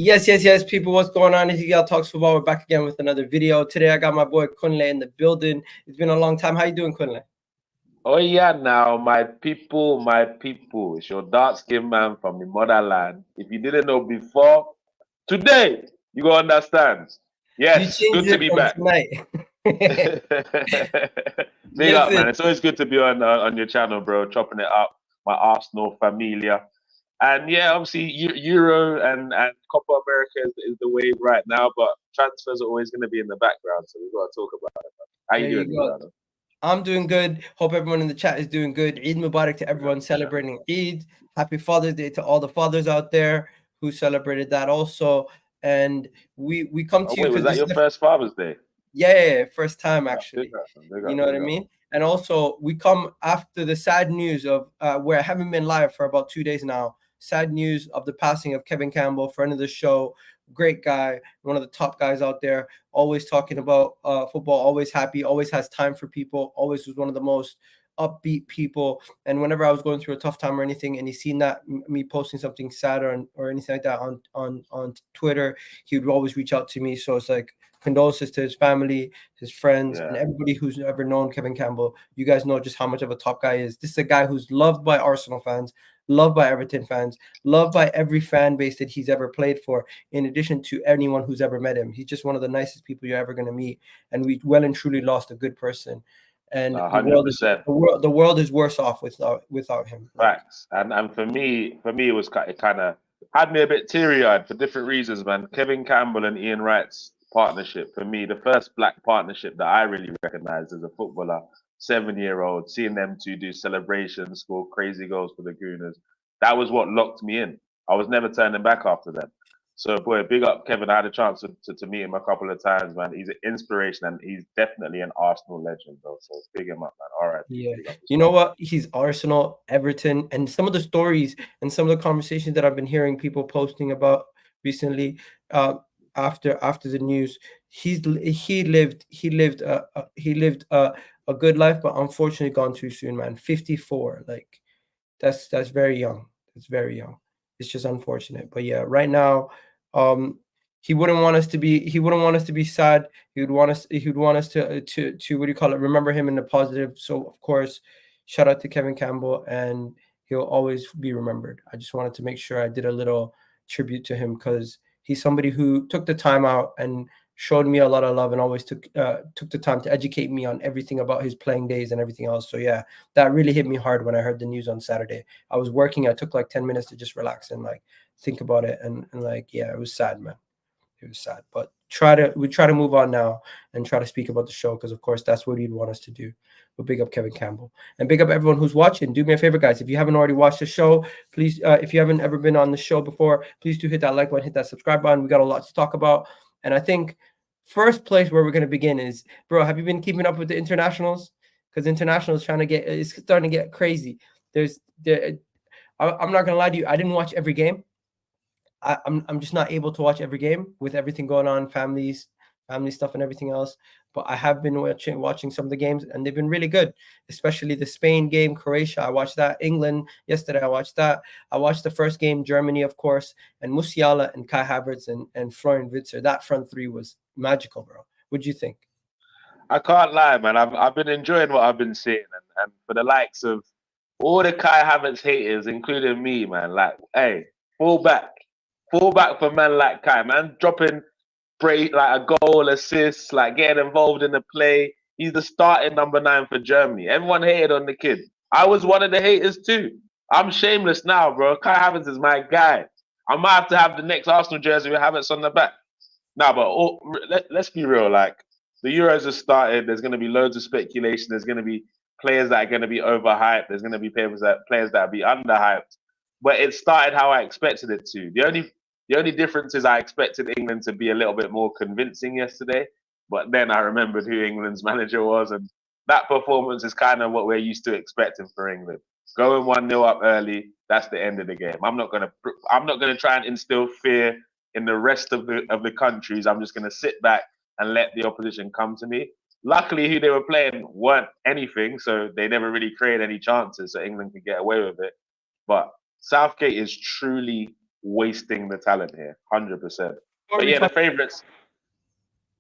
Yes, people. What's going on? It's Y'all Talks Football. We're back again with another video. Today I got my boy Kunle in the building. It's been a long time. How you doing, Kunle? Oh yeah, now my people, it's your dark skinned man from the motherland. If you didn't know before, today you gonna understand. You Yes, changed good to it be from back. tonight. Big up, man. Listen, It's always good to be on your channel, bro. Chopping it up, my Arsenal familia, and yeah, obviously Euro and Copa America is the wave right now, but transfers are always going to be in the background, so we've got to talk about it. How there you you doing, go. Lugano? I'm doing good. Hope everyone in the chat is doing good. Eid Mubarak to Big up, everyone chat. celebrating Eid. Happy Father's Day to all the fathers out there who celebrated that also. And we come Oh to you wait, was because that this is your the first Father's Day? first time Big actually. up, big You up, know what big I up. mean? And also, we come after the sad news of where I haven't been live for about 2 days now. Sad news of the passing of Kevin Campbell, friend of the show, great guy, one of the top guys out there, always talking about football, always happy, always has time for people, always was one of the most upbeat people. And whenever I was going through a tough time or anything, and he seen that me posting something sad or anything like that on Twitter, he would always reach out to me. So it's like condolences to his family, his friends, and Yeah. everybody who's ever known Kevin Campbell. You guys know just how much of a top guy he is. This is a guy who's loved by Arsenal fans, loved by Everton fans, loved by every fan base that he's ever played for, in addition to anyone who's ever met him. He's just one of the nicest people you're ever going to meet. And we well and truly lost a good person. And the world is 100%. the world is worse off without him. Like, Facts. And for me, it was it kind of had me a bit teary eyed for different reasons, man. Kevin Campbell and Ian Wright's partnership, for me, the first black partnership that I really recognized as a footballer, 7 year old, seeing them two do celebrations, score crazy goals for the Gooners, that was what locked me in. I was never turning back after them. So, boy, big up Kevin. I had a chance to meet him a couple of times, man. He's an inspiration and he's definitely an Arsenal legend, though. So, big him up, man. All right, yeah, big up you know yourself. what? He's Arsenal, Everton, and some of the stories and some of the conversations that I've been hearing people posting about recently. Uh, after the news, he lived a good life, but unfortunately gone too soon, man. 54, like that's very young. That's very young. It's just unfortunate. But yeah, right now, um, he wouldn't want us to be sad. He would want us to what do you call it? Remember him in the positive. So of course, shout out to Kevin Campbell, and he'll always be remembered. I just wanted to make sure I did a little tribute to him because he's somebody who took the time out and showed me a lot of love and always took the time to educate me on everything about his playing days and everything else. So yeah, that really hit me hard when I heard the news on Saturday. I was working. I took like 10 minutes to just relax and like think about it. And like, yeah, it was sad, man. It was sad. But we try to move on now and try to speak about the show because of course that's what you'd want us to do. But big up Kevin Campbell and big up everyone who's watching. Do me a favor, guys. If you haven't already watched the show, please, if you haven't ever been on the show before, please do hit that like button, hit that subscribe button. We got a lot to talk about. And I think first place where we're gonna begin is, bro, have you been keeping up with the internationals? Because internationals it's starting to get crazy. There's there I'm not gonna lie to you, I didn't watch every game. I'm just not able to watch every game with everything going on, family stuff and everything else. But I have been watching some of the games and they've been really good, especially the Spain game, Croatia. I watched that. England yesterday. I watched that. I watched the first game, Germany, of course, and Musiala and Kai Havertz and Florian Witzer. That front three was magical, bro. What'd you think? I can't lie, man. I've been enjoying what I've been seeing, and for the likes of all the Kai Havertz haters, including me, man. Like, hey, fall back, fall back for man like Kai, man. Dropping break like a goal, assist, like getting involved in the play. He's the starting number 9 for Germany. Everyone hated on the kid. I was one of the haters too. I'm shameless now, bro. Kai Havertz is my guy. I might have to have the next Arsenal jersey with Havertz on the back. No, but let's be real. Like the Euros have started. There's going to be loads of speculation. There's going to be players that are going to be overhyped. There's going to be players that will be underhyped. But it started how I expected it to. The only difference is I expected England to be a little bit more convincing yesterday. But then I remembered who England's manager was, and that performance is kind of what we're used to expecting for England. Going 1-0 up early, that's the end of the game. I'm not gonna try and instill fear in the rest of the countries. I'm just going to sit back and let the opposition come to me. Luckily, who they were playing weren't anything, so they never really created any chances, so England could get away with it. But Southgate is truly wasting the talent here, 100%. Before But we yeah, the talk- favourites.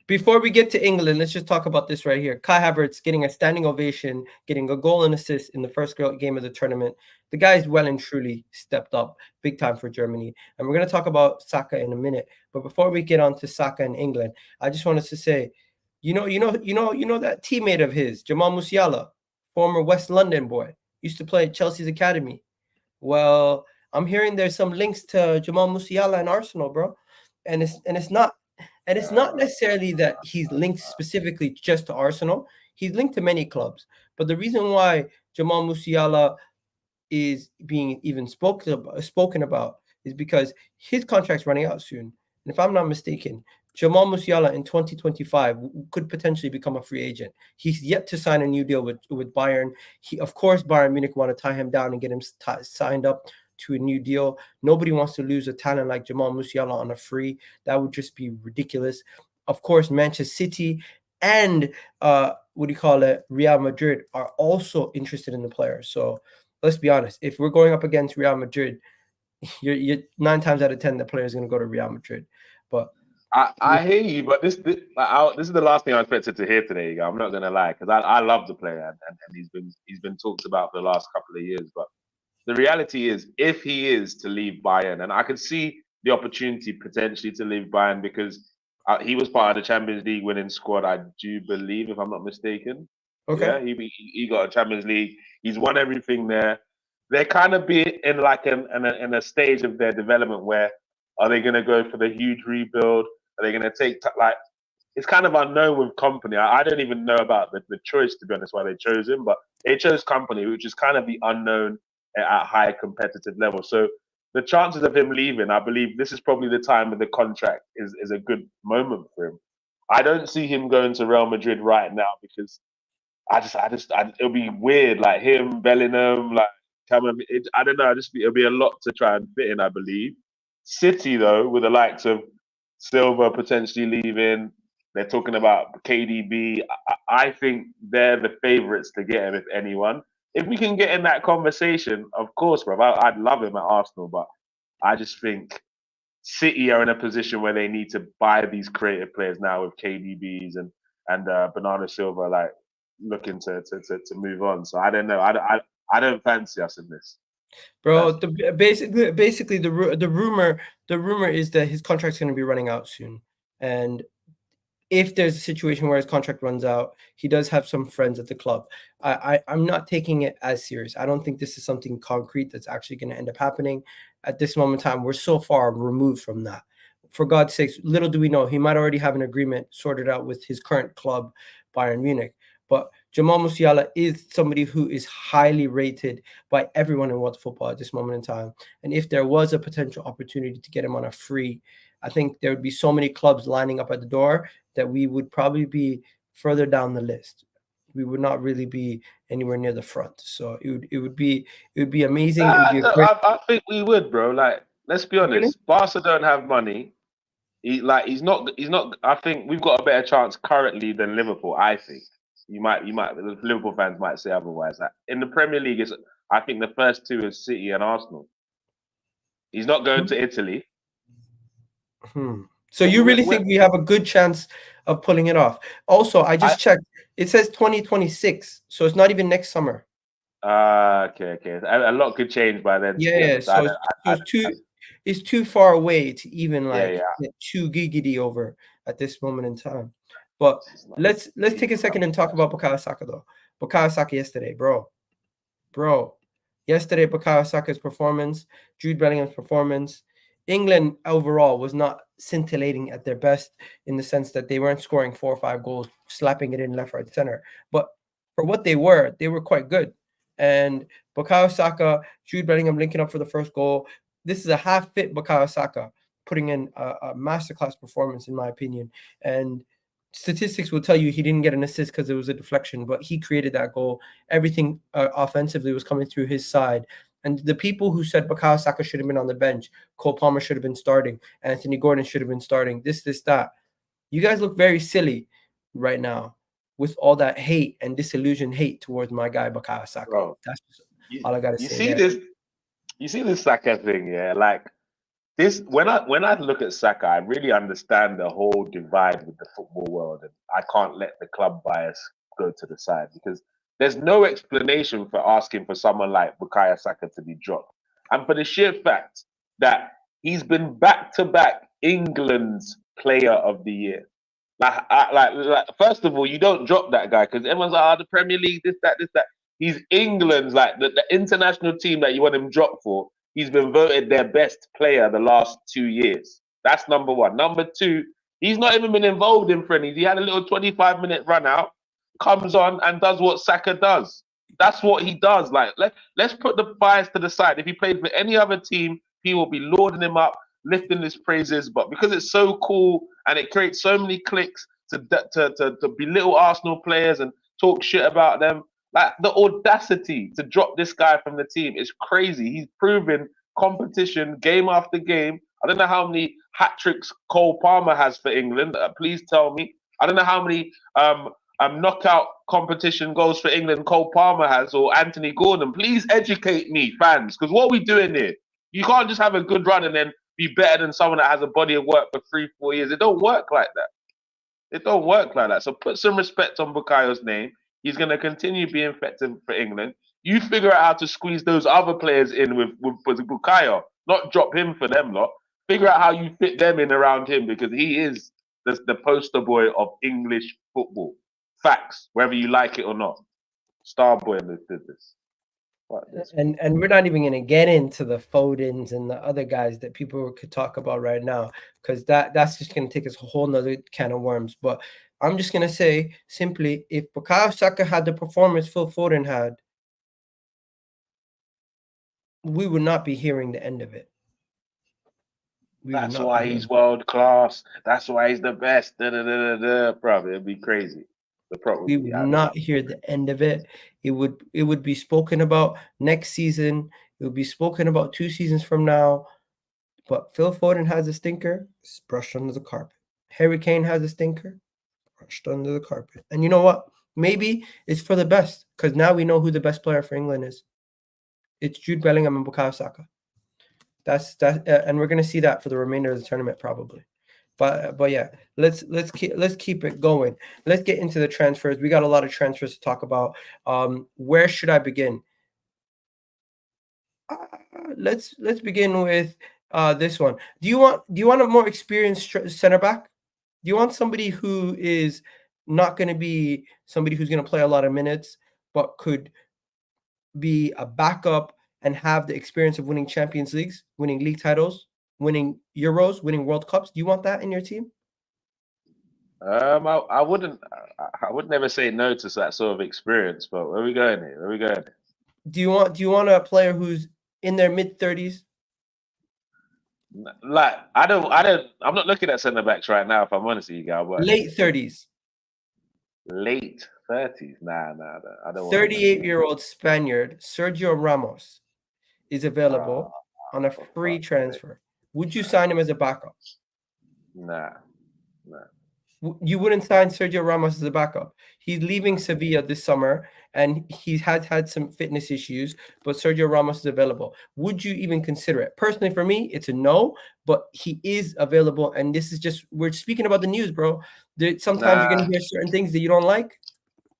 Before we get to England, let's just talk about this right here. Kai Havertz getting a standing ovation, getting a goal and assist in the first game of the tournament. The guy's well and truly stepped up big time for Germany. And we're going to talk about Saka in a minute. But before we get on to Saka in England, I just wanted to say, you know that teammate of his, Jamal Musiala, former West London boy, used to play at Chelsea's academy. Well, I'm hearing there's some links to Jamal Musiala and Arsenal, bro. And it's not necessarily that he's linked specifically just to Arsenal. He's linked to many clubs. But the reason why Jamal Musiala is being even spoken about is because his contract's running out soon. And if I'm not mistaken, Jamal Musiala in 2025 could potentially become a free agent. He's yet to sign a new deal with Bayern. Of course, Bayern Munich want to tie him down and get him signed up to a new deal. Nobody wants to lose a talent like Jamal Musiala on a free. That would just be ridiculous. Of course, Manchester City and Real Madrid are also interested in the player. So let's be honest. If we're going up against Real Madrid, you're 9 times out of 10 the player is going to go to Real Madrid. But I hear you, but this is the last thing I expected to hear today. I'm not gonna lie, because I love the player and he's been talked about for the last couple of years. But the reality is, if he is to leave Bayern, and I could see the opportunity potentially to leave Bayern because he was part of the Champions League winning squad, I do believe, if I'm not mistaken. okay, Yeah, he got a Champions League. He's won everything there. They're kind of be in like in a stage of their development where are they going to go for the huge rebuild? Are they going to take like? It's kind of unknown with company. I don't even know about the choice, to be honest, why they chose him, but they chose company, which is kind of the unknown at high competitive level. So the chances of him leaving, I believe this is probably the time of the contract is a good moment for him. I don't see him going to Real Madrid right now because it'll be weird, like him, Bellingham, like Campbell. I don't know. It'll be a lot to try and fit in, I believe. City, though, with the likes of Silva potentially leaving, they're talking about KDB. I think they're the favourites to get him, if anyone. If we can get in that conversation, of course, bro. I'd love him at Arsenal, but I just think City are in a position where they need to buy these creative players now with KDBs and Bernardo Silva, like looking to move on. So I don't know. I don't fancy us in this. Bro, basically the rumor is that his contract's going to be running out soon, and if there's a situation where his contract runs out, he does have some friends at the club. I'm not taking it as serious. I don't think this is something concrete that's actually going to end up happening. At this moment in time, we're so far removed from that. For God's sakes, little do we know, he might already have an agreement sorted out with his current club, Bayern Munich. But Jamal Musiala is somebody who is highly rated by everyone in world football at this moment in time. And if there was a potential opportunity to get him on a free, I think there would be so many clubs lining up at the door that we would probably be further down the list. We would not really be anywhere near the front. So it would be amazing. I think we would, bro. Like, let's be honest. Really? Barca don't have money. He's not. I think we've got a better chance currently than Liverpool. I think you might. Liverpool fans might say otherwise. Like, in the Premier League, I think the first two is City and Arsenal. He's not going to Italy. So you really think we have a good chance of pulling it off? Also, I just checked. It says 2026, so it's not even next summer. Okay. A lot could change by then. Yeah. So it's too far away to even get too giggity over at this moment in time. But let's take a second and talk about Bukayo Saka though. Bukayo Saka yesterday, bro. Yesterday, Bukayo Saka's performance, Jude Bellingham's performance. England overall was not scintillating at their best in the sense that they weren't scoring 4 or 5 goals, slapping it in left, right, center. But for what they were quite good. And Bukayo Saka, Jude Bellingham linking up for the first goal. This is a half-fit Bukayo Saka putting in a masterclass performance, in my opinion. And statistics will tell you he didn't get an assist because it was a deflection, but he created that goal. Everything offensively was coming through his side. And the people who said Bukayo Saka should have been on the bench, Cole Palmer should have been starting, Anthony Gordon should have been starting, this, that. You guys look very silly right now with all that hate and disillusioned hate towards my guy Bukayo Saka. Bro, that's all I got to say. You see this Saka thing, yeah? Like, this when I look at Saka, I really understand the whole divide with the football world, and I can't let the club bias go to the side because there's no explanation for asking for someone like Bukayo Saka to be dropped, and for the sheer fact that he's been back-to-back England's Player of the Year. Like, first of all, you don't drop that guy because everyone's like, the Premier League, this, that. He's England's, like, the international team that you want him dropped for. He's been voted their best player the last 2 years. That's number one. Number two, he's not even been involved in friendlies. He had a little 25-minute run out, comes on and does what Saka does. That's what he does. Like, let's put the bias to the side. If he played for any other team, he will be lauding him up, lifting his praises. But because it's so cool and it creates so many clicks to belittle Arsenal players and talk shit about them, like the audacity to drop this guy from the team is crazy. He's proven competition game after game. I don't know how many hat tricks Cole Palmer has for England. Please tell me. I don't know how many knockout competition goals for England Cole Palmer has or Anthony Gordon. Please educate me, fans, because what are we doing here? You can't just have a good run and then be better than someone that has a body of work for 3-4 years. It don't work like that. It don't work like that. So put some respect on Bukayo's name. He's going to continue being effective for England. You figure out how to squeeze those other players in with Bukayo, not drop him for them lot. Figure out how you fit them in around him because he is the poster boy of English football. Facts, whether you like it or not. Star boy did this. And we're not even going to get into the Fodens and the other guys that people could talk about right now because that's just going to take us a whole nother can of worms. But I'm just going to say simply, if Bukayo Saka had the performance Phil Foden had, we would not be hearing the end of it. That's why he's world class. That's why he's the best. Bro, it'd be crazy. We would not hear the end of it. It would be spoken about next season. It would be spoken about 2 seasons from now. But Phil Foden has a stinker. It's brushed under the carpet. Harry Kane has a stinker. Brushed under the carpet. And you know what? Maybe it's for the best because now we know who the best player for England is. It's Jude Bellingham and Bukayo Saka. And we're going to see that for the remainder of the tournament probably. But yeah, let's keep it going. Let's get into the transfers. We got a lot of transfers to talk about. Where should I begin? Let's begin with this one. Do you want a more experienced center back? Do you want somebody who is not going to be somebody who's going to play a lot of minutes, but could be a backup and have the experience of winning Champions Leagues, winning league titles, winning Euros, winning World Cups? Do you want that in your team? I wouldn't never say no to that sort of experience. But where are we going here? Do you want a player who's in their mid-30s? Like I'm not looking at centre backs right now. If I'm honest with you, guys, but late 30s. Late 30s? Nah. I don't. 38-year-old Spaniard Sergio Ramos is available on a free transfer. Would you sign him as a backup? Nah. You wouldn't sign Sergio Ramos as a backup. He's leaving Sevilla this summer, and he has had some fitness issues, but Sergio Ramos is available. Would you even consider it? Personally, for me, it's a no, but he is available, and this is just, we're speaking about the news, bro. Sometimes you're going to hear certain things that you don't like.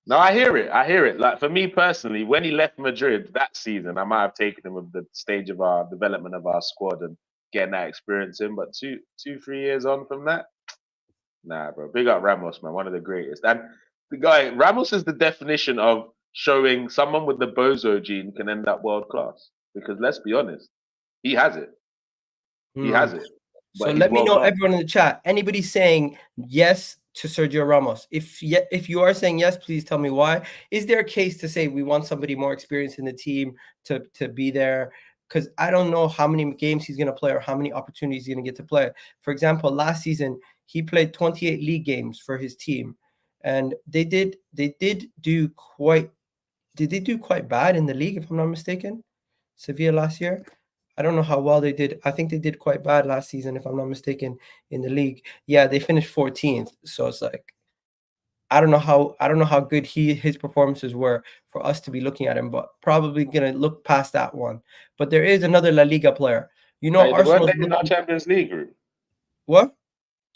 No, I hear it. Like, for me personally, when he left Madrid that season, I might have taken him with the stage of our development of our squad and getting that experience in, but 2-3 years on from that, nah, bro. Big up Ramos, man. One of the greatest. And the guy, Ramos is the definition of showing someone with the bozo gene can end up world class. Because let's be honest, he has it. He has it. So let me know, everyone in the chat, anybody saying yes to Sergio Ramos? If you are saying yes, please tell me why. Is there a case to say we want somebody more experienced in the team to be there? Because I don't know how many games he's going to play or how many opportunities he's going to get to play. For example, last season, he played 28 league games for his team, and they did do quite bad in the league, if I'm not mistaken. Sevilla last year, I don't know how well they did. I think they did quite bad last season, if I'm not mistaken, in the league. Yeah, they finished 14th. So it's like, I don't know how good his performances were for us to be looking at him, but probably gonna look past that one. But there is another La Liga player You know, Weren't Arsenal's they in our Champions League group? what?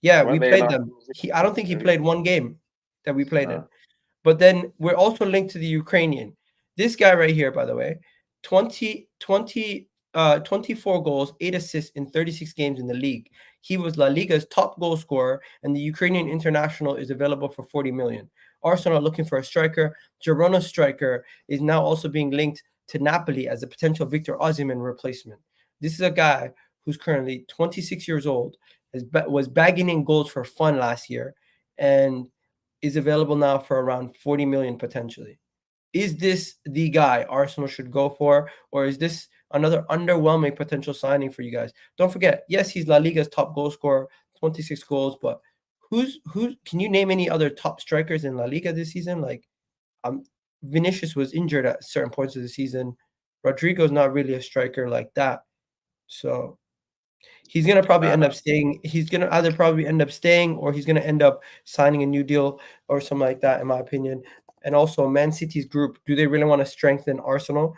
Yeah, we Weren't they in played our them. Champions League? I don't think he played one game that we played in. Uh, But then we're also linked to the Ukrainian. This guy right here, by the way, 24 goals, 8 assists in 36 games in the league. He was La Liga's top goal scorer, and the Ukrainian international is available for 40 million. Arsenal are looking for a striker. Girona's striker is now also being linked to Napoli as a potential Victor Osimhen replacement. This is a guy who's currently 26 years old, was bagging in goals for fun last year, and is available now for around 40 million potentially. Is this the guy Arsenal should go for, or is this another underwhelming potential signing for you guys? Don't forget, yes, he's La Liga's top goal scorer, 26 goals, but who's can you name any other top strikers in La Liga this season? Like Vinicius was injured at certain points of the season. Rodrigo's not really a striker like that. So he's gonna probably end up staying. He's gonna either probably end up staying, or he's gonna end up signing a new deal or something like that, in my opinion. And also, Man City's group, do they really want to strengthen Arsenal?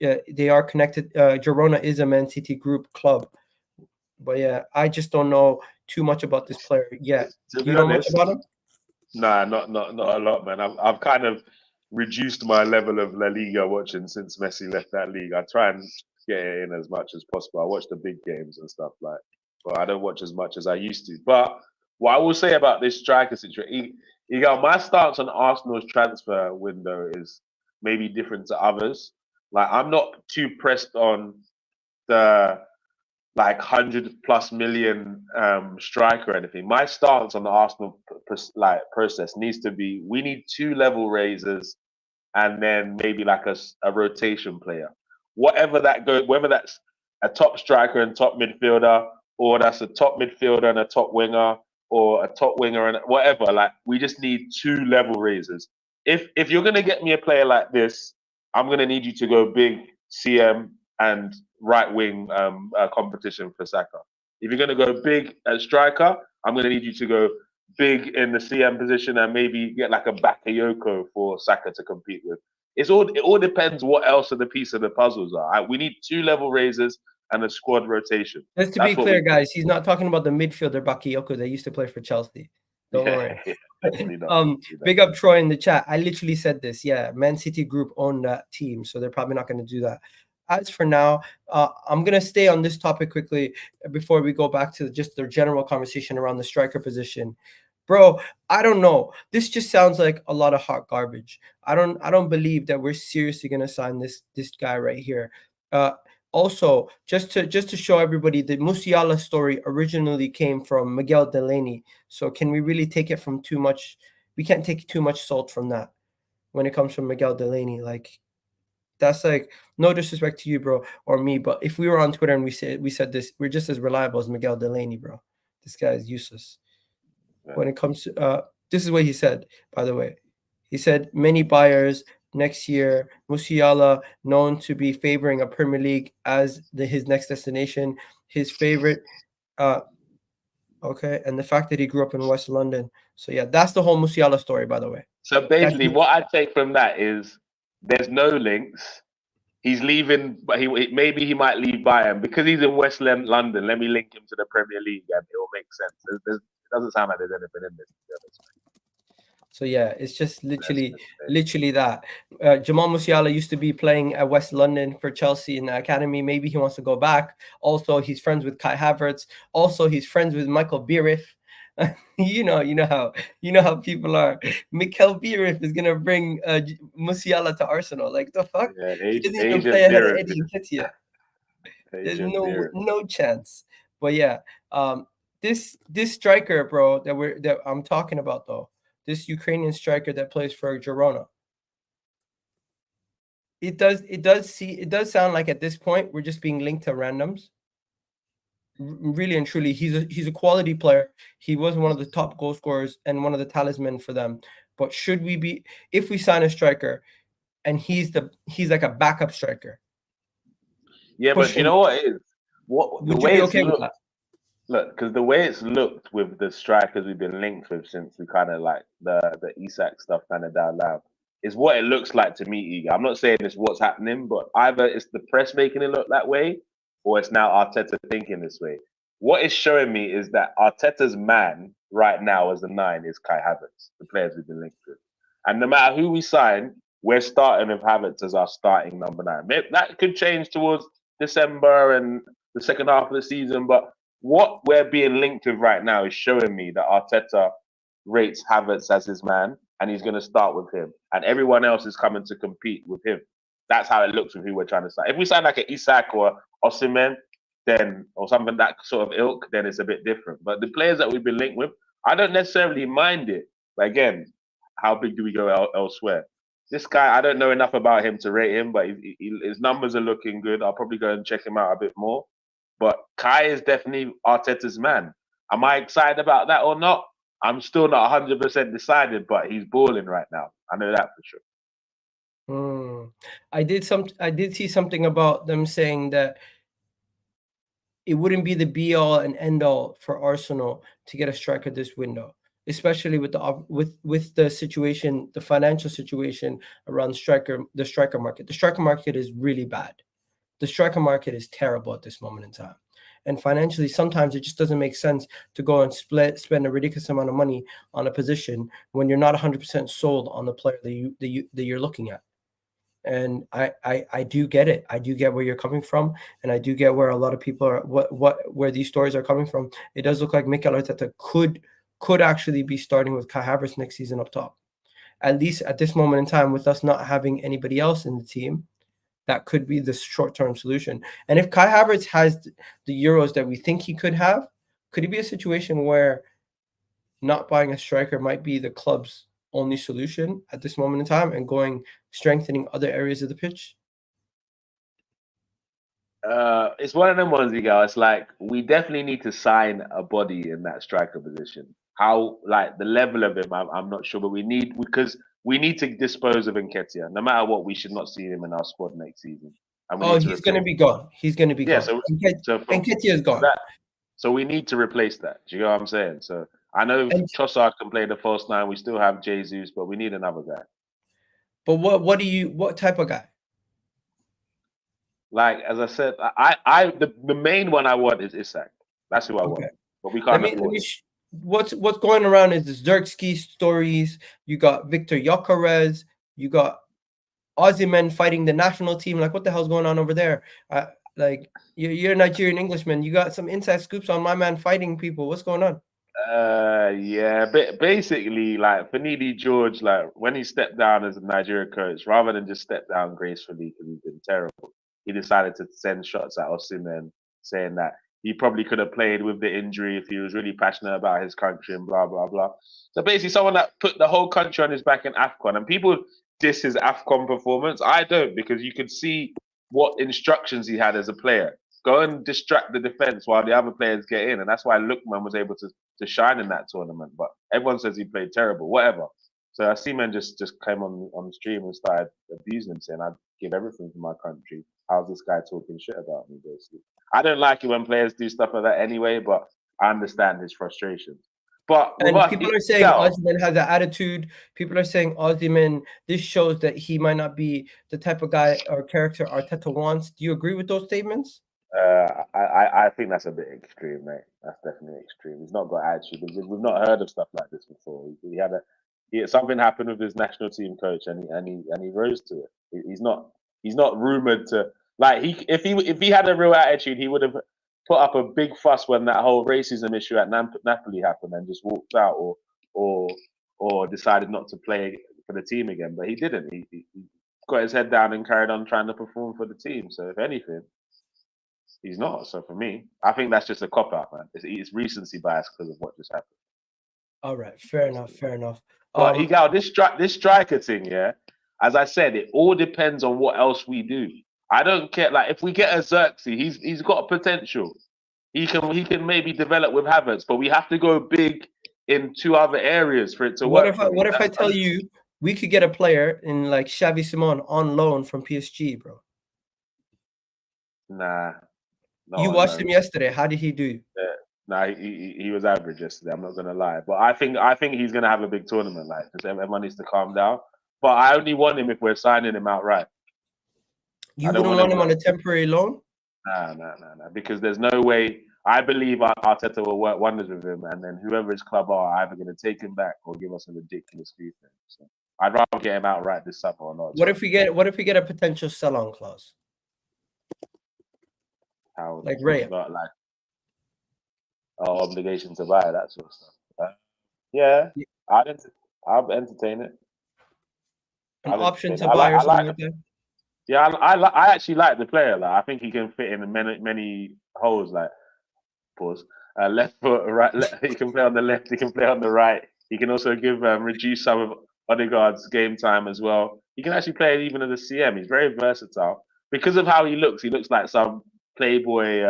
Yeah, they are connected. Girona is a Man City group club, but yeah, I just don't know too much about this player yet. to Do you be know much honest, about him? nah, not a lot, man. I've kind of reduced my level of La Liga watching since Messi left that league. I try and get it in as much as possible. I watch the big games and stuff like, but I don't watch as much as I used to. But what I will say about this striker situation, my stance on Arsenal's transfer window is maybe different to others. Like, I'm not too pressed on the 100+ million striker or anything. My stance on the Arsenal process needs to be: we need 2 level raisers and then maybe like a rotation player. Whatever that goes, whether that's a top striker and top midfielder, or that's a top midfielder and a top winger, or a top winger and whatever. Like, we just need 2 level raisers. If you're gonna get me a player like this, I'm gonna need you to go big CM and right wing competition for Saka. If you're gonna go big at striker, I'm gonna need you to go big in the CM position and maybe get like a Bakayoko for Saka to compete with. It all depends what else of the piece of the puzzles are. We need 2 level raisers and a squad rotation. Just to be clear, guys, he's not talking about the midfielder Bakayoko that used to play for Chelsea. Don't worry. Big up Troy in the chat. I literally said this. Yeah, Man City group own that team, so they're probably not going to do that. As for now, I'm going to stay on this topic quickly before we go back to just the general conversation around the striker position. Bro, I don't know. This just sounds like a lot of hot garbage. I don't believe that we're seriously going to sign this guy right here. Also, just to show everybody, the Musiala story originally came from Miguel Delaney. So can we really take it from too much? We can't take too much salt from that when it comes from Miguel Delaney. Like, that's like, no disrespect to you, bro, or me, but if we were on Twitter and we said this, we're just as reliable as Miguel Delaney, bro. This guy is useless. When it comes to this is what he said, by the way. He said many buyers next year. Musiala, known to be favoring a Premier League as his next destination. His favorite, okay, and the fact that he grew up in West London. So yeah, that's the whole Musiala story, by the way. So basically, what I take from that is there's no links. He's leaving, but maybe he might leave Bayern because he's in West London. Let me link him to the Premier League, and it will make sense. It doesn't sound like there's anything in this. So yeah, it's just literally that. Jamal Musiala used to be playing at West London for Chelsea in the academy. Maybe he wants to go back. Also, he's friends with Kai Havertz. Also, he's friends with Michael Bierif. you know how people are. Mikel Bierif is gonna bring Musiala to Arsenal. Like, the fuck? Yeah, He doesn't even play ahead of Eddie Nketiah. There's no chance. But yeah, this striker, bro, that I'm talking about though. This Ukrainian striker that plays for Girona. It does sound like at this point we're just being linked to randoms. Really and truly, he's a quality player. He was one of the top goal scorers and one of the talisman for them. But should we be, if we sign a striker and he's like a backup striker? Yeah, but you know what it is? Would you be okay with that? Look, because the way it's looked with the strikers we've been linked with since we kind of like the Isak stuff kind of dialed out, is what it looks like to me, Iga. I'm not saying it's what's happening, but either it's the press making it look that way, or it's now Arteta thinking this way. What it's showing me is that Arteta's man right now as a 9 is Kai Havertz, the players we've been linked with. And no matter who we sign, we're starting with Havertz as our starting number 9. Maybe that could change towards December and the second half of the season, but what we're being linked with right now is showing me that Arteta rates Havertz as his man, and he's going to start with him, and everyone else is coming to compete with him. That's how it looks with who we're trying to sign. If we sign like an Isak or Osimhen, then or something that sort of ilk, then it's a bit different. But the players that we've been linked with, I don't necessarily mind it. But again, how big do we go elsewhere? This guy, I don't know enough about him to rate him, but his numbers are looking good. I'll probably go and check him out a bit more. But Kai is definitely Arteta's man. Am I excited about that or not? I'm still not 100% decided, but he's balling right now. I know that for sure. I did see something about them saying that it wouldn't be the be all and end all for Arsenal to get a striker this window, especially with the situation, the financial situation around the striker market. The striker market is really bad. The striker market is terrible at this moment in time. And financially, sometimes it just doesn't make sense to go and spend a ridiculous amount of money on a position when you're not 100% sold on the player that you're looking at. And I do get it. I do get where you're coming from, and I do get where a lot of people are where these stories are coming from. It does look like Mikel Arteta could actually be starting with Kai Havertz next season up top. At least at this moment in time, with us not having anybody else in the team, that could be the short-term solution. And if Kai Havertz has the Euros that we think he could have, could it be a situation where not buying a striker might be the club's only solution at this moment in time and strengthening other areas of the pitch? It's one of them ones, it's like we definitely need to sign a body in that striker position. How, like, the level of him, I'm not sure, but we need to dispose of Nketiah. No matter what, we should not see him in our squad next season. And he's going to be gone. He's going to be gone. So Nketiah is gone. So we need to replace that. Do you know what I'm saying? So I know Trossard can play the false 9. We still have Jesus, but we need another guy. But what type of guy? Like, as I said, the main one I want is Isak. That's who I want. But we can't. What's going around is the Zerkski stories. You got Victor Gyökeres. You got Osimhen fighting the national team. Like, what the hell's going on over there? Like, you're a Nigerian Englishman. You got some inside scoops on my man fighting people. What's going on? Yeah, but basically, like, Finidi George, like, when he stepped down as a Nigeria coach, rather than just step down gracefully because he's been terrible, he decided to send shots at Osimhen, saying that he probably could have played with the injury if he was really passionate about his country and blah, blah, blah. So basically, someone that put the whole country on his back in AFCON, and people diss his AFCON performance. I don't, because you could see what instructions he had as a player. Go and distract the defense while the other players get in. And that's why Lookman was able to shine in that tournament. But everyone says he played terrible, whatever. So Osimhen just came on the stream and started abusing him, saying, I'd give everything for my country. How's this guy talking shit about me, basically? I don't like it when players do stuff like that anyway, but I understand his frustrations. But people are saying Osimhen has an attitude. People are saying Osimhen, this shows that he might not be the type of guy or character Arteta wants. Do you agree with those statements? I think that's a bit extreme, mate. That's definitely extreme. He's not got attitude. We've not heard of stuff like this before. Something happened with his national team coach, and he rose to it. He's not rumored to, like, if he had a real attitude, he would have put up a big fuss when that whole racism issue at Napoli happened and just walked out or decided not to play for the team again. But he didn't. He got his head down and carried on trying to perform for the team. So if anything, he's not. So for me, I think that's just a cop out, man. It's recency bias because of what just happened. All right, fair enough. But this striker thing, yeah. As I said, it all depends on what else we do. I don't care. Like, if we get a Xerxes, he's got potential. He can maybe develop with Havertz, but we have to go big in 2 other areas for it to work. What if I tell you we could get a player in like Xavi Simons on loan from PSG, bro? Nah. You watched him yesterday. How did he do? Yeah. Nah, he was average yesterday. I'm not gonna lie, but I think he's gonna have a big tournament. Like, because everyone needs to calm down. But I only want him if we're signing him outright. You wouldn't want him on a temporary loan? No. Because there's no way. I believe Arteta will work wonders with him, and then whoever his club are either going to take him back or give us a ridiculous fee for him. So I'd rather get him outright this summer or not. What if we get a potential sell-on clause? How like Ray? Not like obligation to buy that sort of stuff. Yeah, I'd entertain it. An option to buy or something like that. Yeah, I actually like the player. Like, I think he can fit in many holes. Like, pause. Left foot, right. He can play on the left. He can play on the right. He can also reduce some of Odegaard's game time as well. He can actually play even as a CM. He's very versatile because of how he looks. He looks like some playboy.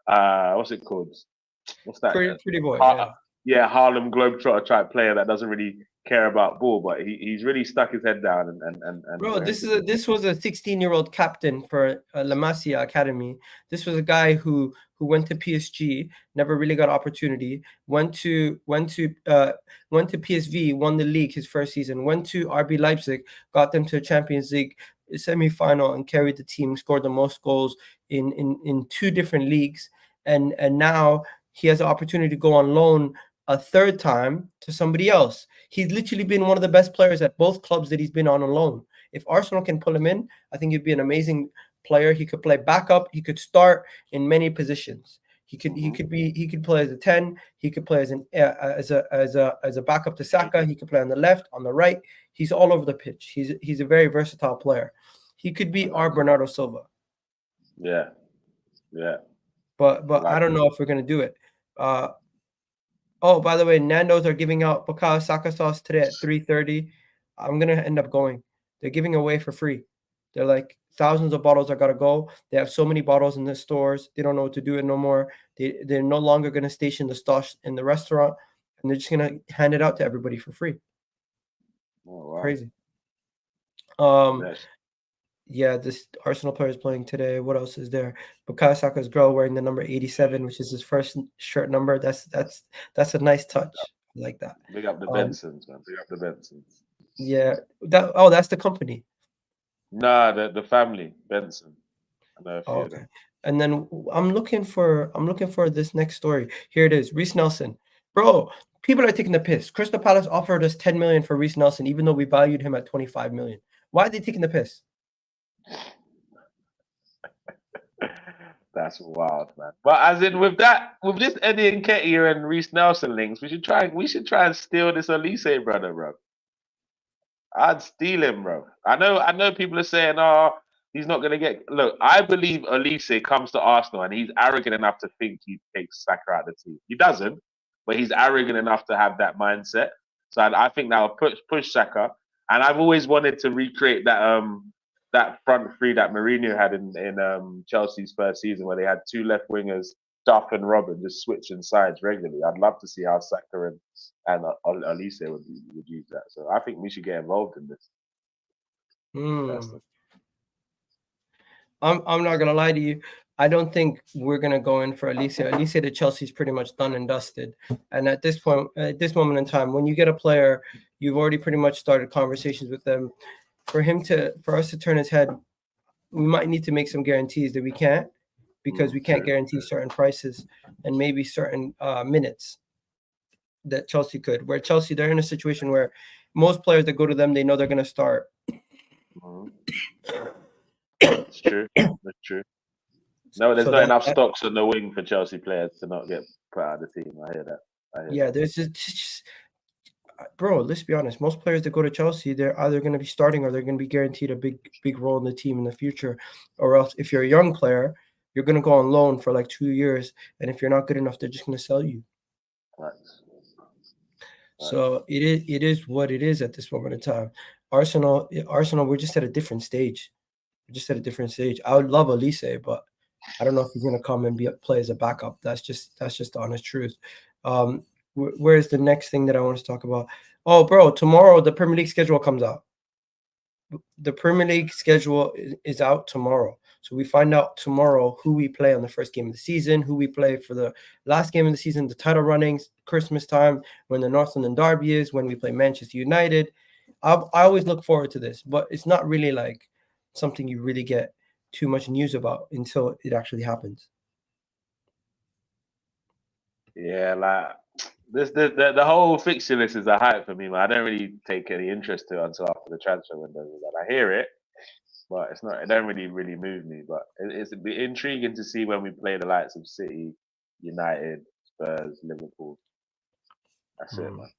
What's it called? What's that? Pretty boy. Yeah, Harlem Globetrotter type player that doesn't really care about ball, but he's really stuck his head down and bro, this was a 16-year-old captain for La Masia Academy. This was a guy who went to PSG, never really got opportunity. Went to PSV, won the league his first season. Went to RB Leipzig, got them to a Champions League semi-final and carried the team. Scored the most goals in 2 different leagues, and now he has the opportunity to go on loan a 3rd time to somebody else. He's literally been one of the best players at both clubs that he's been on loan. If Arsenal can pull him in, I think he'd be an amazing player. He could play backup. He could start in many positions. He could play as a 10. He could play as a backup to Saka. He could play on the left, on the right. He's all over the pitch. He's a very versatile player. He could be our Bernardo Silva. Yeah. But I don't know if we're gonna do it. Oh, by the way, Nando's are giving out Bukayo Saka sauce today at 3:30. I'm going to end up going. They're giving away for free. They're like, thousands of bottles are got to go. They have so many bottles in the stores. They don't know what to do it no more. They're no longer going to station the stosh in the restaurant, and they're just going to hand it out to everybody for free. Oh, wow. Crazy. Yes. Yeah, this Arsenal player is playing today. What else is there? Bukayo Saka's girl wearing the number 87, which is his first shirt number. That's a nice touch. I like that. Big up the Bensons, man. Big up the Bensons. Yeah. That's the company. Nah, the family, Benson. I know a few of them. And then I'm looking for this next story. Here it is. Reiss Nelson. Bro, people are taking the piss. Crystal Palace offered us 10 million for Reiss Nelson, even though we valued him at 25 million. Why are they taking the piss? That's wild, man. But as in with this Eddie Nketiah and Reiss Nelson links, we should try and steal this Olise brother, bro. I'd steal him, bro. I know people are saying, oh, he's not gonna get. Look, I believe Olise comes to Arsenal and he's arrogant enough to think he takes Saka out of the team. He doesn't, but he's arrogant enough to have that mindset. So I think that will push Saka. And I've always wanted to recreate that front three that Mourinho had in Chelsea's first season, where they had 2 left wingers, Duff and Robin, just switching sides regularly. I'd love to see how Saka and Olise would use that. So I think we should get involved in this. I'm not gonna lie to you. I don't think we're gonna go in for Olise. Olise to Chelsea's pretty much done and dusted. And at this moment in time, when you get a player, you've already pretty much started conversations with them. For us to turn his head, we might need to make some guarantees that we can't, because we can't guarantee certain prices and maybe certain minutes that Chelsea could. Where Chelsea, they're in a situation where most players that go to them, they know they're going to start. That's true. That's true. No, there's not enough stocks on the wing for Chelsea players to not get put out of the team. I hear that. There's just bro, let's be honest. Most players that go to Chelsea, they're either going to be starting or they're going to be guaranteed a big role in the team in the future. Or else, if you're a young player, you're going to go on loan for like 2 years, and if you're not good enough, they're just going to sell you. Right. So it is what it is at this moment in time. Arsenal, we're just at a different stage. I would love Olise, but I don't know if he's going to come and play as a backup. That's just the honest truth. Where's the next thing that I want to talk about? Oh, bro, tomorrow the Premier League schedule comes out. The Premier League schedule is out tomorrow. So we find out tomorrow who we play on the first game of the season, who we play for the last game of the season, the title runnings, Christmas time, when the North London Derby is, when we play Manchester United. I always look forward to this, but it's not really like something you really get too much news about until it actually happens. Yeah, like the whole fixture list is a hype for me, man. I don't really take any interest to it until after the transfer window. I hear it, but it's not. It don't really move me. But it's intriguing to see when we play the likes of City, United, Spurs, Liverpool. That's it, man.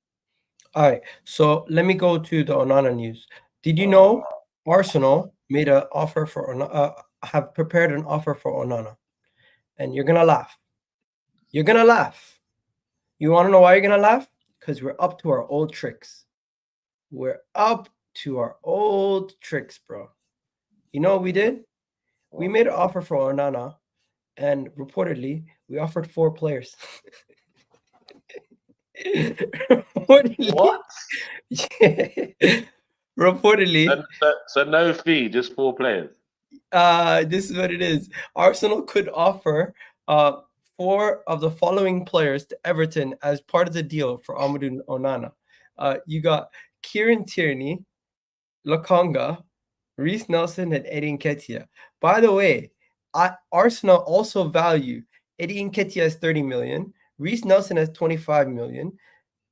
All right, so let me go to the Onana news. Did you know Arsenal made an offer for have prepared an offer for Onana? And you're gonna laugh. You're gonna laugh. You want to know why you're gonna laugh? Because we're up to our old tricks. We're up to our old tricks, bro. You know what we did? We made an offer for Onana, and reportedly we offered 4 players. What? Yeah. Reportedly. So no fee, just 4 players. This is what it is. Arsenal could offer 4 of the following players to Everton as part of the deal for Amadou Onana. You got Kieran Tierney, Lokonga, Reiss Nelson, and Eddie Nketiah. By the way, Arsenal also value Eddie Nketiah as 30 million, Reiss Nelson as 25 million,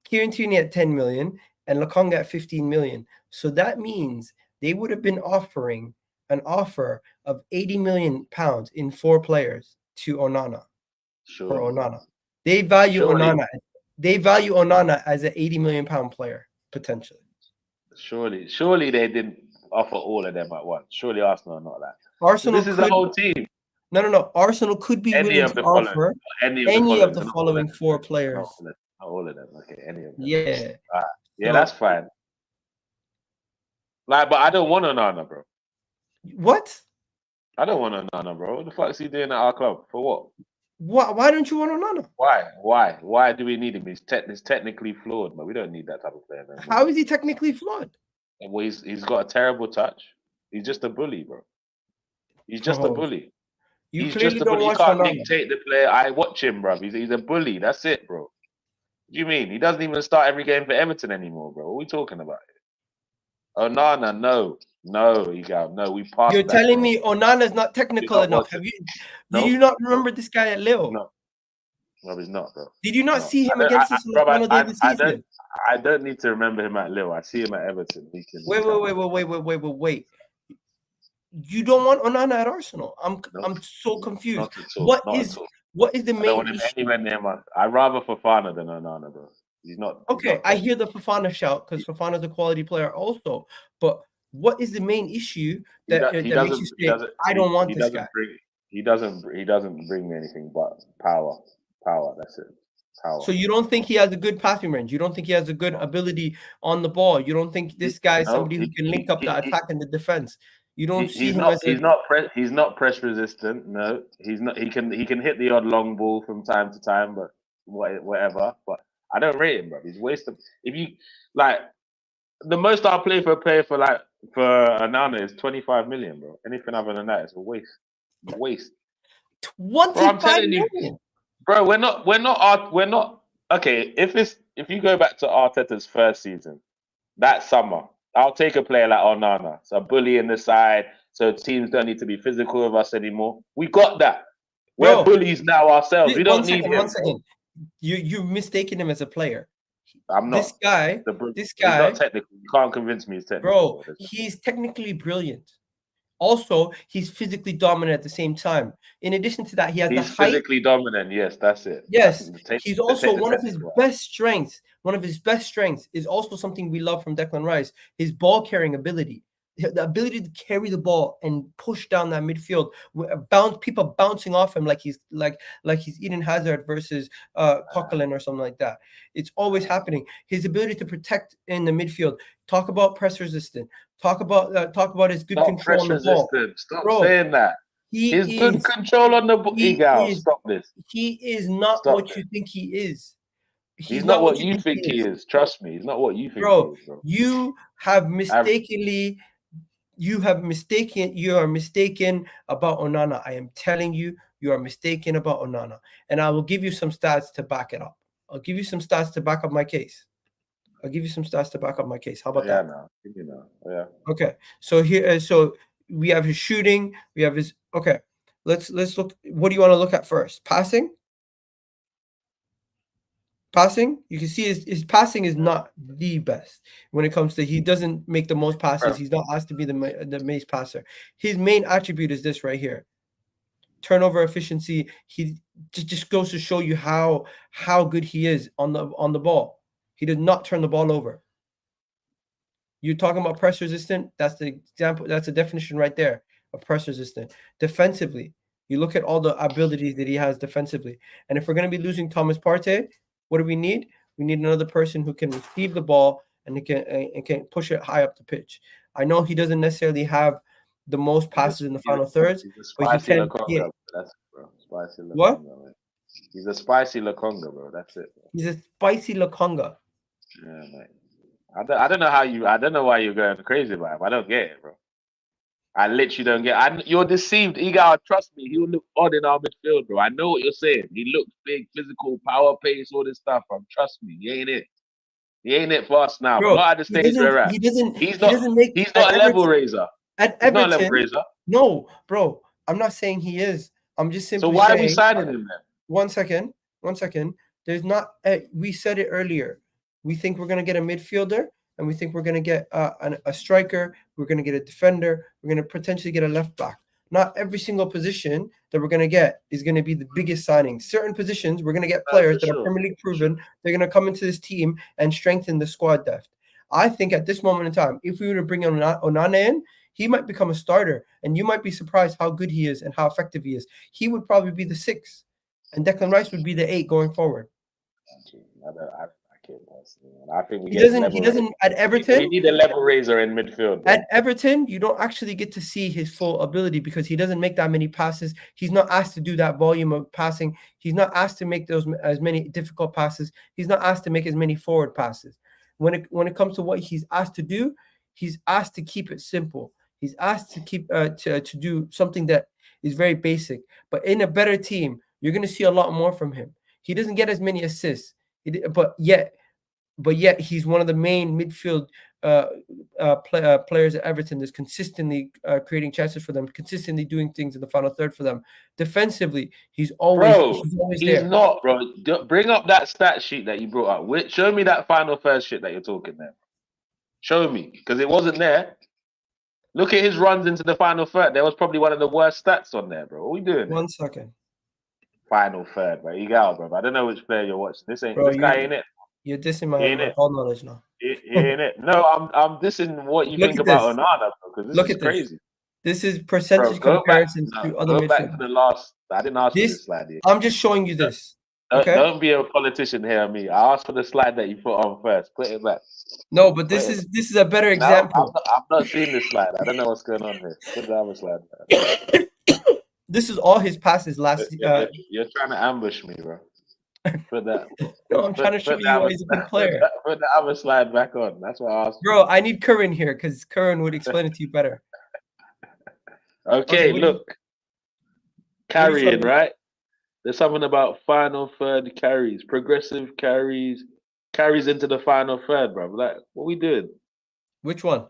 Kieran Tierney at 10 million, and Lokonga at 15 million. So that means they would have been offering an offer of 80 million pounds in 4 players to Onana. For Onana. They value Onana. They value Onana as an 80 million pound player, potentially. Surely they didn't offer all of them at once. Surely Arsenal are not that. Arsenal this is the whole team. No. Arsenal could be willing to offer any of the following 4 players. Not all of them. Okay, any of them. Yeah. Yeah, that's fine. Like, but I don't want Onana, bro. What? I don't want Onana, bro. What the fuck is he doing at our club? For what? Why don't you want Onana? Why do we need him? He's technically flawed, but we don't need that type of player. Anymore. How is he technically flawed? Well, he's got a terrible touch. He's just a bully, bro. He's just a bully. He's just a bully. He can't dictate the player. I watch him, bro. He's a bully. That's it, bro. What do you mean? He doesn't even start every game for Everton anymore, bro. What are we talking about here? Onana, no, Egal, no. We passed. You're telling me Onana's not technical enough. Do you not remember this guy at Lille? No, he's not, bro. Did you not see him against us in the final day of the season? I don't need to remember him at Lille. I see him at Everton. Wait. You don't want Onana at Arsenal? I'm so confused. What is the main? I don't want him anywhere near my. I'd rather Fofana than Onana, bro. He's not. Okay, I hear the Fofana shout because Fofana's a quality player also. But what is the main issue that makes you say I don't want this guy? He doesn't bring me anything but power. That's it. Power. So you don't think he has a good passing range? You don't think he has a good ability on the ball? You don't think this guy is somebody who can link up the attack and the defense? You don't see him as he's not press resistant. No, he's not. He can hit the odd long ball from time to time, but whatever. But I don't rate him, bro. He's wasted. If you like, the most I'll play for a player for Onana is 25 million, bro. Anything other than that is a waste. 25 million. Bro, we're not okay. If you go back to Arteta's first season, that summer, I'll take a player like Onana. So bully in the side, so teams don't need to be physical with us anymore. We got that. We're bullies now ourselves. We don't need him. 1 second. You're mistaking him as a player. I'm not. This guy. He's not technical. You can't convince me he's technical. Bro, he's technically brilliant. Also, he's physically dominant at the same time. In addition to that, he has the height. He's physically dominant. Yes, that's it. Yes, he's also one of his best strengths. One of his best strengths is also something we love from Declan Rice: his ball carrying ability, the ability to carry the ball and push down that midfield, people bouncing off him like he's Eden Hazard versus Coquelin or something like that. It's always happening. His ability to protect in the midfield. Talk about press resistant. Talk about his good control on the ball. Stop saying that. His good control on the ball. Stop this. He is not what you think he is. He's not what you think he is. Trust me, he's not what you think he is, bro. You are mistaken about Onana. I am telling you, you are mistaken about Onana. And I will give you some stats to back it up. I'll give you some stats to back up my case. How about that? Yeah. Okay. So here, we have his shooting, we have his okay. Let's look. What do you want to look at first? Passing. Passing, you can see his passing is not the best when it comes to he doesn't make the most passes. He's not asked to be the main passer. His main attribute is this right here. Turnover efficiency. He just goes to show you how good he is on the ball. He does not turn the ball over. You're talking about press resistant. That's the example. That's the definition right there of press resistant. Defensively, you look at all the abilities that he has defensively. And if we're going to be losing Thomas Partey, what do we need? We need another person who can receive the ball and can push it high up the pitch. I know he doesn't necessarily have the most passes in the final thirds, but he can. Lokonga, that's bro. Spicy Lokonga, what? Man. He's a spicy Lokonga, bro. That's it. Bro. He's a spicy Lokonga. Yeah, mate. I don't know I don't know why you're going crazy about him. I don't get it, bro. I literally don't get. You're deceived. Igor, trust me, he'll look odd in our midfield, bro. I know what you're saying. He looks big, physical, power, pace, all this stuff. Trust me, he ain't it. He ain't it for us now. Bro, not at the stage we're at. He's not a level raiser. At Everton, not a level raiser. No, bro. I'm not saying he is. I'm just simply saying. So why are we signing him then? 1 second. 1 second. There's not. We said it earlier. We think we're gonna get a midfielder. And we think we're going to get a striker, we're going to get a defender, we're going to potentially get a left back. Not every single position that we're going to get is going to be the biggest signing. Certain positions, we're going to get players that are Premier League proven. They're going to come into this team and strengthen the squad depth. I think at this moment in time, if we were to bring Onana in, he might become a starter. And you might be surprised how good he is and how effective he is. He would probably be the 6. And Declan Rice would be the 8 going forward. I think he doesn't at Everton. We need a level raiser in midfield. At Everton, you don't actually get to see his full ability because he doesn't make that many passes. He's not asked to do that volume of passing. He's not asked to make those as many difficult passes. He's not asked to make as many forward passes. When it comes to what he's asked to do, he's asked to keep it simple. He's asked to keep to do something that is very basic. But in a better team, you're going to see a lot more from him. He doesn't get as many assists, but yet he's one of the main midfield players at Everton that's consistently creating chances for them, consistently doing things in the final third for them. Defensively, he's always there. Not, bro. Bring up that stat sheet that you brought up. Show me that final third shit that you're talking there. Show me, because it wasn't there. Look at his runs into the final third. There was probably one of the worst stats on there, bro. What are we doing? 1 second. Final third, bro. You got, bro. I don't know which player you're watching. This guy ain't it. You're dissing my ball knowledge now. He ain't it. No, I'm dissing what you think about Onana, bro. Because this is crazy. This is percentage comparisons to other midfielders. Go back to the last. I didn't ask for this slide here. I'm just showing you this. Okay? Don't be a politician here, me. I asked for the slide that you put on first. Put it back. No, but this is a better example. I'm not seeing this slide. I don't know what's going on here. Put the other slide. This is all his passes last. You're trying to ambush me, bro. Put that. No, I'm trying to show you why he's a good player. Put the other slide back on. That's what I asked. Bro, I need Curran here because Curran would explain it to you better. Okay, look. Carrying, right? There's something about final third carries, progressive carries into the final third, bro. Like, what are we doing? Which one?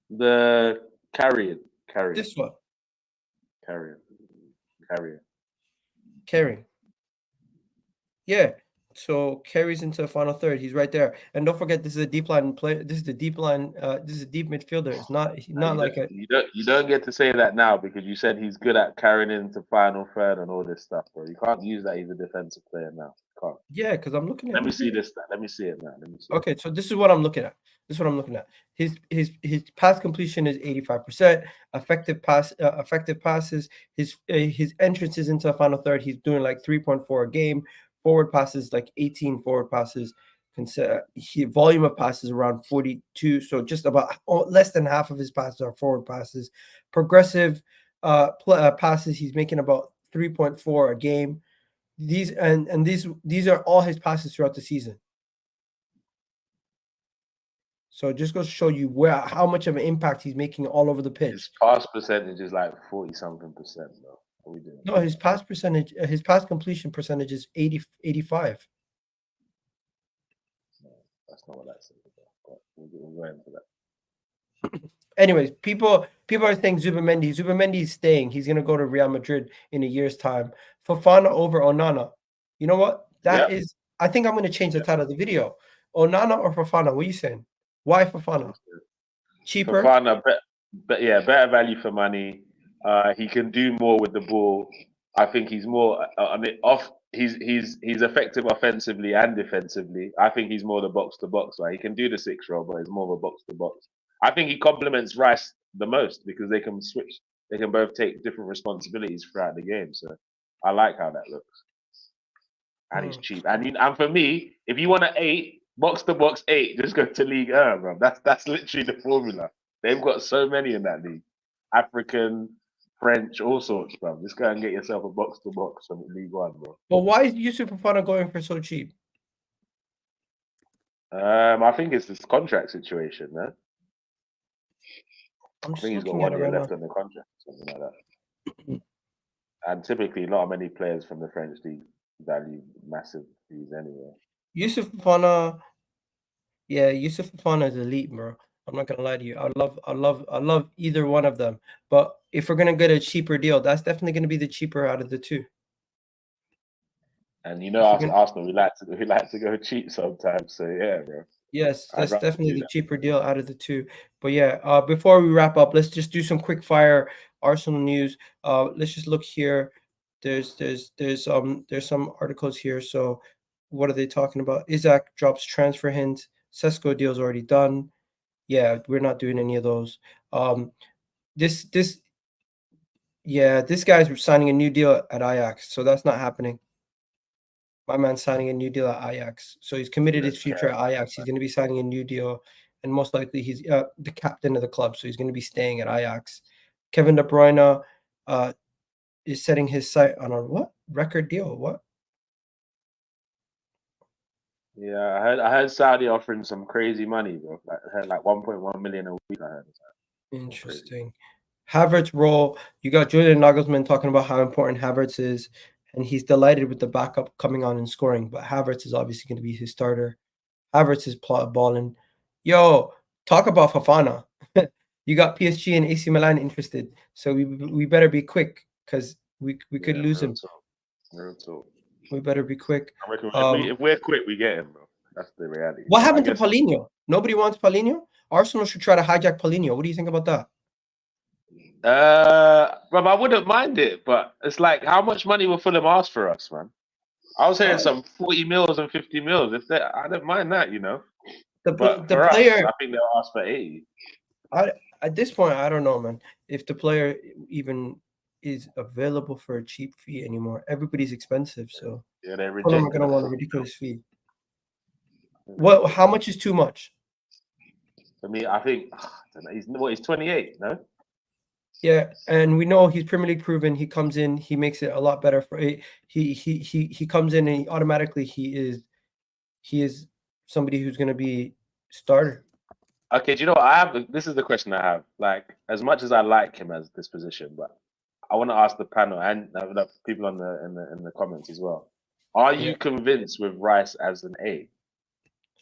The carrying. This one. Carrying. Yeah. So carries into the final third. He's right there. And don't forget, this is a deep line player. This is the deep line. This is a deep midfielder. It's not. He's not like a. You don't get to say that now because you said he's good at carrying into final third and all this stuff, bro. You can't use that. He's a defensive player now. You can't. Yeah, because I'm looking at. Let me see this. Let me see it now. Okay, so this is what I'm looking at. His pass completion is 85%. Effective passes. His entrances into the final third. He's doing like 3.4 a game. Forward passes like 18 forward passes. Volume of passes around 42. So just about less than half of his passes are forward passes. Progressive passes. He's making about 3.4 a game. These are all his passes throughout the season. So it just goes to show you how much of an impact he's making all over the pitch. His pass percentage is like 40-something percent, though. What are we doing? No, his pass completion percentage is 85. No, that's not what that says. But we'll go into that. Anyways, people are saying Zubimendi. Zubimendi is staying. He's gonna go to Real Madrid in a year's time. Fofana over Onana. You know what? Yeah. That is. I think I'm gonna change the title of the video. Onana or Fofana? What are you saying? Why Fofana? Cheaper. Fofana, but yeah, better value for money. He can do more with the ball. I think he's more off. He's effective offensively and defensively. I think he's more the box to box. Right, he can do the 6 role, but he's more of a box to box. I think he complements Rice the most because they can switch. They can both take different responsibilities throughout the game. So I like how that looks. And he's cheap. And for me, if you want an 8, box to box 8, just go to Liga, bro. That's literally the formula. They've got so many in that league. African, French, all sorts, bro. Just go and get yourself a box to box from League One, bro. But why is Youssouf Fofana going for so cheap? I think it's this contract situation, man. I think he's got 1 year left on the contract, something like that. And typically, not many players from the French league value massive fees anyway. Youssouf Fofana, yeah, Youssouf Fofana is elite, bro. I'm not gonna lie to you. I love either one of them. But if we're gonna get a cheaper deal, that's definitely gonna be the cheaper out of the two. And you know, Arsenal, we like to go cheap sometimes. So yeah, bro. Yes, that's definitely the cheaper deal out of the two. But yeah, before we wrap up, let's just do some quick fire Arsenal news. Let's just look here. There's some articles here. So what are they talking about? Isaac drops transfer hint. Sesko deal's already done. Yeah, we're not doing any of those. This guy's signing a new deal at Ajax, so that's not happening. My man's signing a new deal at Ajax. So he's committed his future at Ajax. He's going to be signing a new deal. And most likely he's the captain of the club. So he's going to be staying at Ajax. Kevin De Bruyne is setting his sight on a what? Record deal? What? Yeah, I heard Saudi offering some crazy money, bro. I heard like 1.1 million a week. I heard. Interesting. Havertz role. You got Julian Nagelsmann talking about how important Havertz is. And he's delighted with the backup coming on and scoring, but Havertz is obviously going to be his starter. Havertz is balling. Yo, talk about Fofana. You got PSG and AC Milan interested, so we better be quick because we could lose him. Real talk. We better be quick. If we're quick, we get him, bro. That's the reality. What happened to Palhinha? Nobody wants Palhinha? Arsenal should try to hijack Palhinha. What do you think about that? Rob, I wouldn't mind it, but it's like, how much money will Fulham ask for us, man? I was hearing some 40 mils and 50 mils. I don't mind that, you know. The player, I think they'll ask for 80. At this point, I don't know, man. If the player even is available for a cheap fee anymore, everybody's expensive. So yeah, they're Fulham are gonna want a ridiculous fee. How much is too much? For me, I think he's 28, no? Yeah, and we know he's Premier League proven. He comes in, he makes it a lot better for it. He comes in and automatically he is somebody who's going to be starter. Okay, do you know what this is the question I have. Like, as much as I like him as this position, but I want to ask the panel and the people in the comments as well. Are you convinced with Rice as an 8?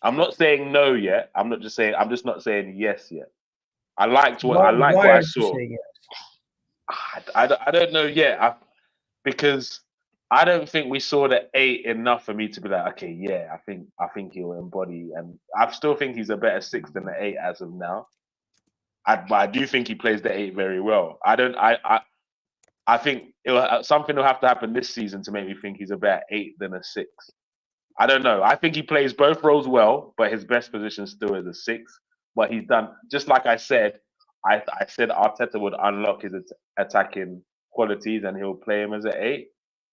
I'm not saying no yet. I'm just not saying yes yet. I liked what I saw. I don't know yet because I don't think we saw the 8 enough for me to be like, okay, yeah, I think he'll embody, and I still think he's a better 6 than the 8 as of now. But I do think he plays the 8 very well. I think something will have to happen this season to make me think he's a better 8 than a 6. I don't know. I think he plays both roles well, but his best position still is a 6. But he's done, just like I said, I said Arteta would unlock his attacking qualities and he'll play him as an 8.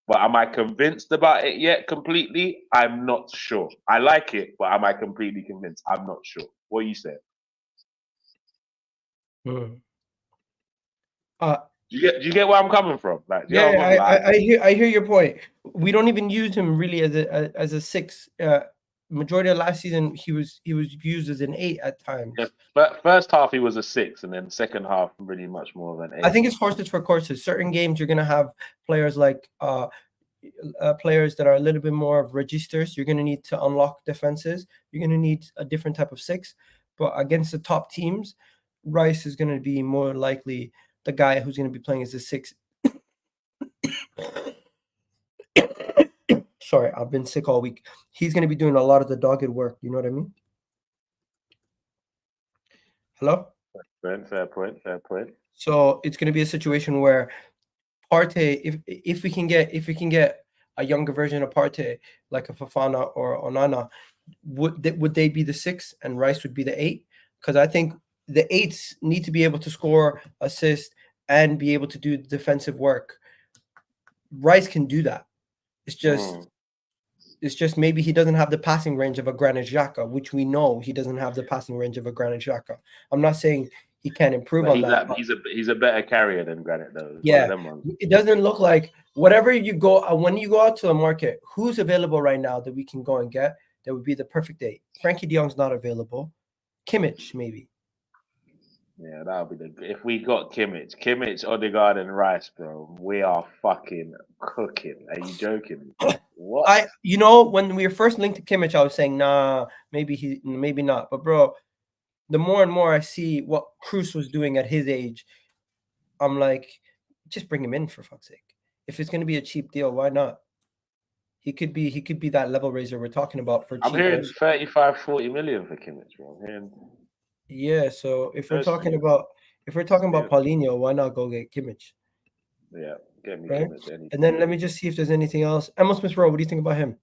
But am I convinced about it yet completely? I'm not sure. I like it, but am I completely convinced? I'm not sure. What do you say? Do you get where I'm coming from? Like, I hear your point. We don't even use him really as a 6. Majority of last season, he was used as an 8 at times. Yeah, but first half he was a 6, and then second half really much more of an 8. I think it's horses for courses. Certain games you're gonna have players like players that are a little bit more of registers. You're gonna need to unlock defenses. You're gonna need a different type of 6. But against the top teams, Rice is going to be more likely the guy who's going to be playing as the 6. Sorry, I've been sick all week. He's going to be doing a lot of the dogged work. You know what I mean? Hello? Fair point. So it's going to be a situation where Partey, if we can get a younger version of Partey, like a Fofana or Onana, would they be the 6 and Rice would be the 8? Because I think the 8s need to be able to score, assist, and be able to do defensive work. Rice can do that. It's just maybe he doesn't have the passing range of a Granit Xhaka, which we know he doesn't have the passing range of a Granit Xhaka. I'm not saying he can't improve on that. He's a better carrier than Granit, though. Yeah, it doesn't look like whatever you go when you go out to the market, who's available right now that we can go and get that would be the perfect 8. Frankie De Jong's not available. Kimmich, maybe. Yeah, that would be if we got Kimmich, Odegaard, and Rice, bro. We are fucking cooking. Are you joking? What? When we were first linked to Kimmich, I was saying, nah, maybe not. But bro, the more and more I see what Cruz was doing at his age, I'm like, just bring him in for fuck's sake. If it's gonna be a cheap deal, why not? He could be that level raiser we're talking about for cheap. I'm hearing 35, 40 million for Kimmich, bro. I'm hearing. Yeah, so if we're talking about Palhinha, why not go get Kimmich? Yeah, get me right? Kimmich. And then let me just see if there's anything else. Emile Smith-Rowe, what do you think about him?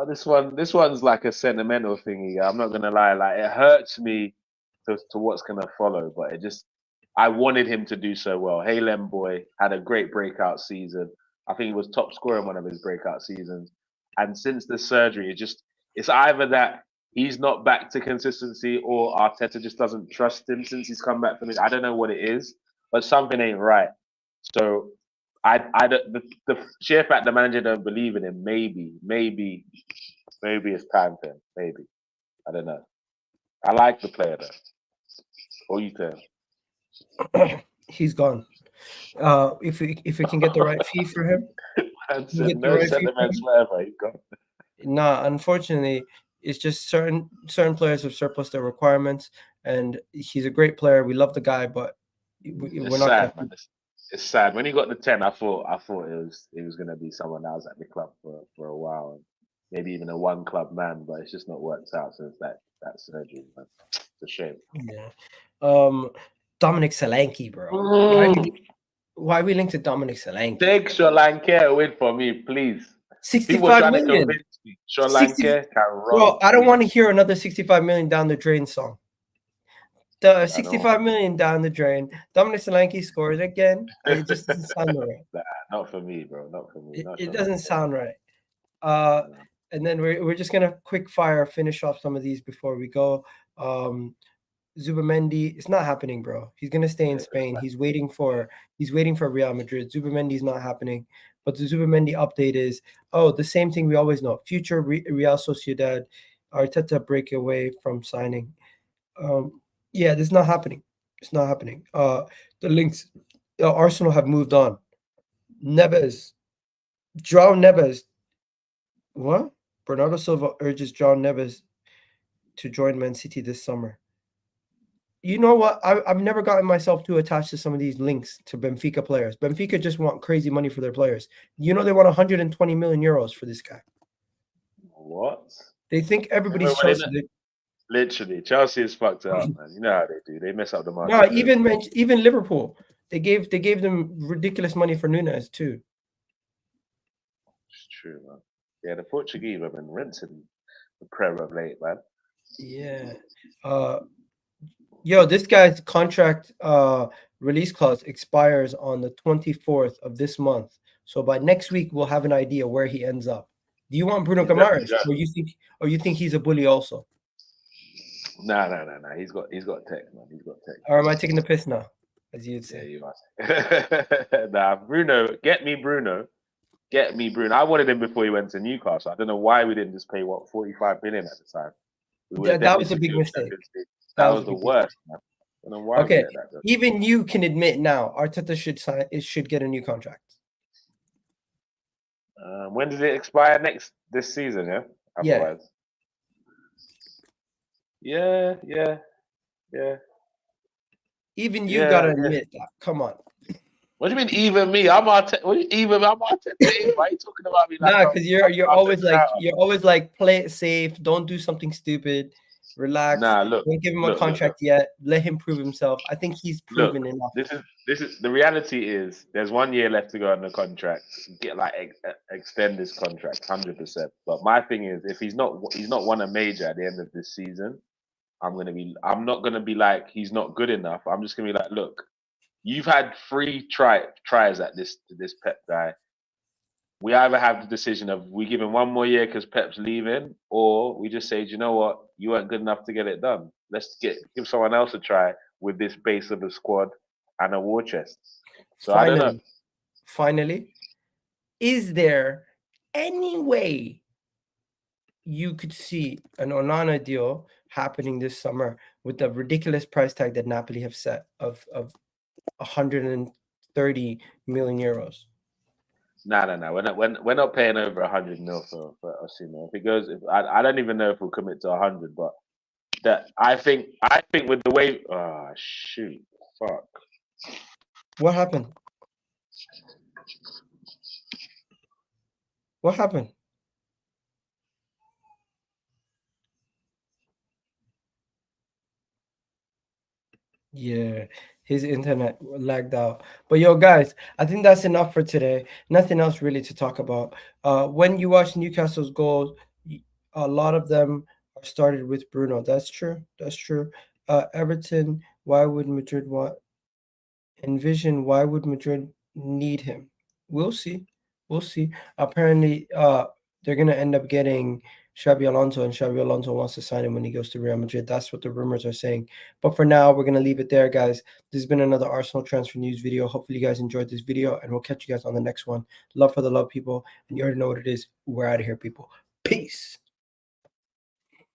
This one's like a sentimental thingy. I'm not gonna lie, like it hurts me to what's gonna follow, but I wanted him to do so well. Halem boy had a great breakout season. I think he was top scorer in one of his breakout seasons. And since the surgery, it's either that he's not back to consistency or Arteta just doesn't trust him since he's come back from it. I don't know what it is, but something ain't right. So the sheer fact the manager don't believe in him, maybe it's time for him. Maybe. I don't know. I like the player though. What you think? He's gone. If we can get the right fee for him, no sentiments, whatever. He's gone. Nah, unfortunately, it's just certain players have surplus their requirements, and he's a great player. We love the guy, but we're not. Sad, man. It's sad. When he got the 10, I thought it was gonna be someone that was at the club for a while, and maybe even a one club man, but it's just not worked out since that surgery, man. It's a shame. Yeah. Dominic Solanke, bro. Why are we linked to Dominic Solanke? Take Solanke away from me, please. 65 million. Solanke can run. Bro, I don't want to hear another 65 million down the drain song. The 65 million down the drain. Dominic Solanke scores again. It just doesn't sound right. Nah, not for me, bro. Not for me. It doesn't sound right. And then we're just gonna quick fire finish off some of these before we go. Zubimendi, it's not happening, bro. He's gonna stay in Spain. He's waiting for Real Madrid. Zubimendi's not happening. But the Zubimendi update is the same thing we always know. Future Real Sociedad, Arteta break away from signing. Yeah, this is not happening. It's not happening. The links, Arsenal have moved on. Joao Neves. What? Bernardo Silva urges Joao Neves to join Man City this summer. You know what? I've never gotten myself too attached to some of these links to Benfica players. Benfica just want crazy money for their players. You know they want 120 million euros for this guy. What? They think everybody's Chelsea. Literally, Chelsea is fucked up, man. You know how they do. They mess up the market. No, even Liverpool. They gave them ridiculous money for Nunes too. It's true, man. Yeah, the Portuguese have been rinsing the Prem of late, man. Yeah. This guy's contract release clause expires on the 24th of this month. So by next week, we'll have an idea where he ends up. Do you want Bruno Guimaraes, or you think he's a bully also? No. He's got tech, man. He's got tech. Or am I taking the piss now, as you'd say? Yeah, you are. Nah, Bruno, get me Bruno. I wanted him before he went to Newcastle. I don't know why we didn't just pay 45 million at the time. That was a big mistake. That was the worst, man. I don't know why. Okay, even you can admit now, Arteta should get a new contract. When does it expire this season? Yeah. Otherwise. Yeah. Yeah. Even you Yeah, gotta yeah. admit that. Come on. What do you mean, even me? I'm Arteta. What do you, even I'm Arteta? Why are you talking about me like Nah, because you're Arteta? always like play it safe. Don't do something stupid. Relax. Nah, look, Don't give him a look, look, contract yet. Let him prove himself. I think he's look. proven enough. This is the reality. Is there's 1 year left to go on the contract. Get like extend this contract 100%. But my thing is, if he's not won a major at the end of this season, I'm not gonna be like he's not good enough. I'm just gonna be like, look, you've had 3 tries at this Pep guy. We either have the decision of we give him 1 more year because Pep's leaving, or we just say, do you know what, you weren't good enough to get it done. Let's give someone else a try with this base of a squad and a war chest. So I don't know. Finally, is there any way you could see an Onana deal happening this summer with the ridiculous price tag that Napoli have set of 130 million euros? No. We're not paying over 100 mil for Osimhen. If it goes, I don't even know if we'll commit to 100, but that I think with the way, shoot, fuck. What happened? What happened? Yeah, his internet lagged out. But yo, guys, I think that's enough for today. Nothing else really to talk about. When you watch Newcastle's goals, a lot of them are started with Bruno. That's true. That's true. Everton, why would Madrid why would Madrid need him? We'll see. We'll see. Apparently, they're gonna end up getting Xabi Alonso, and Xabi Alonso wants to sign him when he goes to Real Madrid. That's what the rumors are saying. But for now, we're gonna leave it there, guys. This has been another Arsenal transfer news video. Hopefully, you guys enjoyed this video, and we'll catch you guys on the next one. Love for the love, people, and you already know what it is. We're out of here, people. Peace.